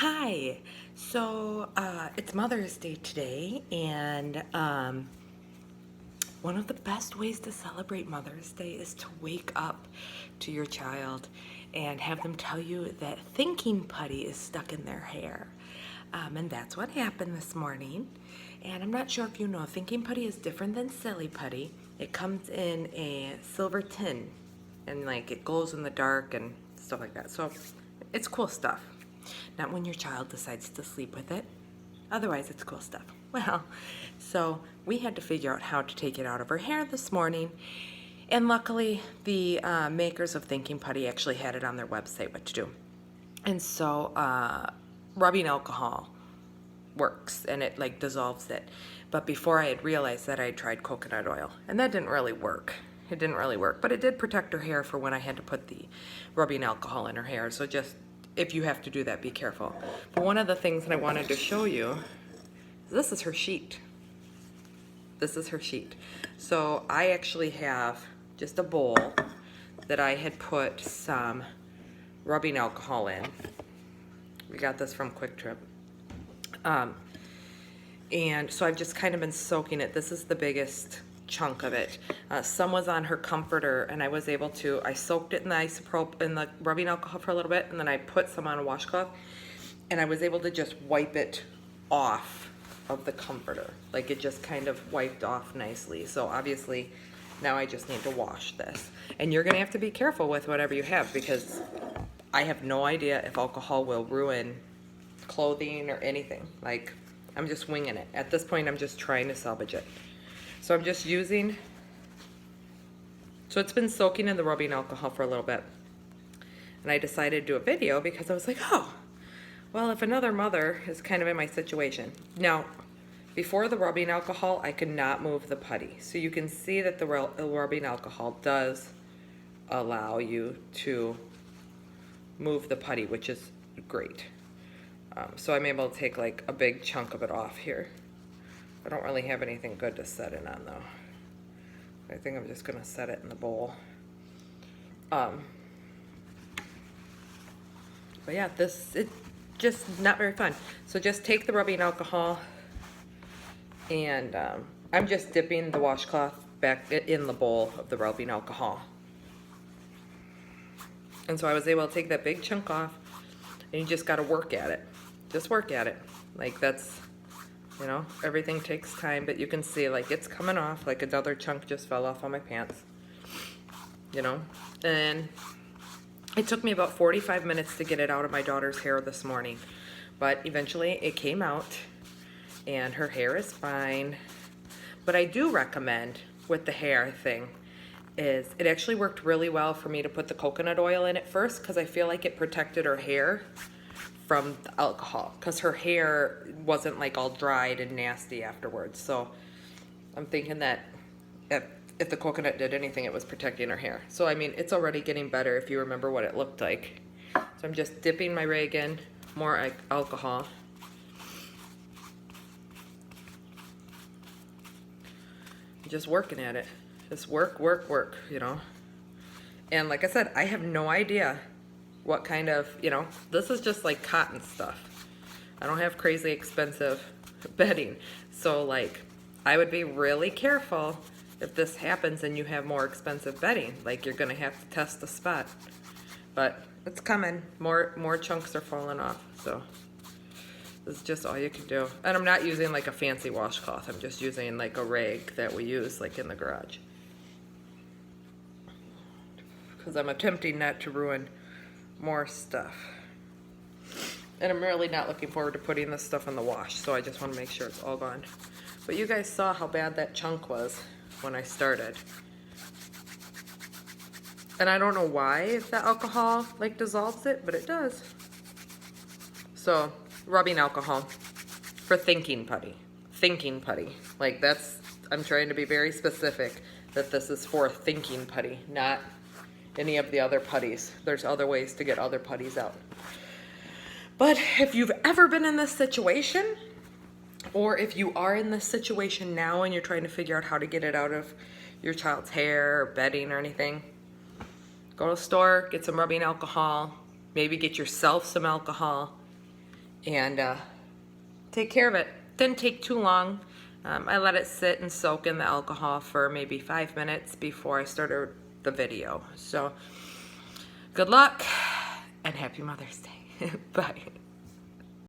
Hi. It's Mother's Day today, and one of the best ways to celebrate Mother's Day is to wake up to your child and have them tell you that thinking putty is stuck in their hair. And that's what happened this morning. And I'm not sure if you know, thinking putty is different than silly putty. It comes in a silver tin, and like it glows in the dark and stuff like that. So it's cool stuff. Not when your child decides to sleep with it. Otherwise, it's cool stuff. Well, so we had to figure out how to take it out of her hair this morning. And luckily, the makers of Thinking Putty actually had it on their website what to do. And so rubbing alcohol works, and it like dissolves it. But before I had realized that, I had tried coconut oil, and that didn't really work. It didn't really work, but it did protect her hair for when I had to put the rubbing alcohol in her hair. So just, if you have to do that, be careful. But one of the things that I wanted to show you, this is her sheet. This is her sheet. So I actually have just a bowl that I had put some rubbing alcohol in. We got this from Quick Trip. And so I've just kind of been soaking it. This is the biggest chunk of it. Some was on her comforter, and I was able to, I soaked it in the isopropyl, in the rubbing alcohol for a little bit, and then I put some on a washcloth, and I was able to just wipe it off of the comforter. Like it just kind of wiped off nicely. So obviously now I just need to wash this. And you're gonna have to be careful with whatever you have, because I have no idea if alcohol will ruin clothing or anything. Like, I'm just winging it. At this point, I'm just trying to salvage it. So I'm just using, so it's been soaking in the rubbing alcohol for a little bit. And I decided to do a video because I was like, oh, well, if another mother is kind of in my situation. Now, before the rubbing alcohol, I could not move the putty. So you can see that the rubbing alcohol does allow you to move the putty, which is great. So I'm able to take like a big chunk of it off here. I don't really have anything good to set it on though. I think I'm just gonna set it in the bowl. But yeah, it's just not very fun. So just take the rubbing alcohol, and I'm just dipping the washcloth back in the bowl of the rubbing alcohol. And so I was able to take that big chunk off, and you just gotta work at it. Just work at it. Like that's, you know, everything takes time, but you can see like it's coming off, like another chunk just fell off on my pants, you know? And it took me about 45 minutes to get it out of my daughter's hair this morning, but eventually it came out and her hair is fine. But I do recommend with the hair thing is it actually worked really well for me to put the coconut oil in it first, because I feel like it protected her hair from the alcohol, because her hair wasn't like all dried and nasty afterwards. So I'm thinking that if the coconut did anything, it was protecting her hair. So I mean, it's already getting better if you remember what it looked like. So I'm just dipping my rag in, more alcohol. Just working at it. Just work, you know. And like I said, I have no idea what kind of, you know, this is just like cotton stuff. I don't have crazy expensive bedding. So like, I would be really careful if this happens and you have more expensive bedding. Like you're gonna have to test the spot. But it's coming. More chunks are falling off. So this is just all you can do. And I'm not using like a fancy washcloth. I'm just using like a rag that we use like in the garage. Because I'm attempting not to ruin more stuff. And I'm really not looking forward to putting this stuff in the wash, so I just want to make sure it's all gone. But you guys saw how bad that chunk was when I started. And I don't know why the alcohol like dissolves it, but it does. So, rubbing alcohol for thinking putty. Thinking putty. Like that's, I'm trying to be very specific that this is for thinking putty, not any of the other putties. There's other ways to get other putties out. But if you've ever been in this situation, or if you are in this situation now and you're trying to figure out how to get it out of your child's hair or bedding or anything, go to the store, get some rubbing alcohol, maybe get yourself some alcohol, and take care of it. Didn't take too long. I let it sit and soak in the alcohol for maybe 5 minutes before I started the video. So good luck and happy Mother's Day. Bye.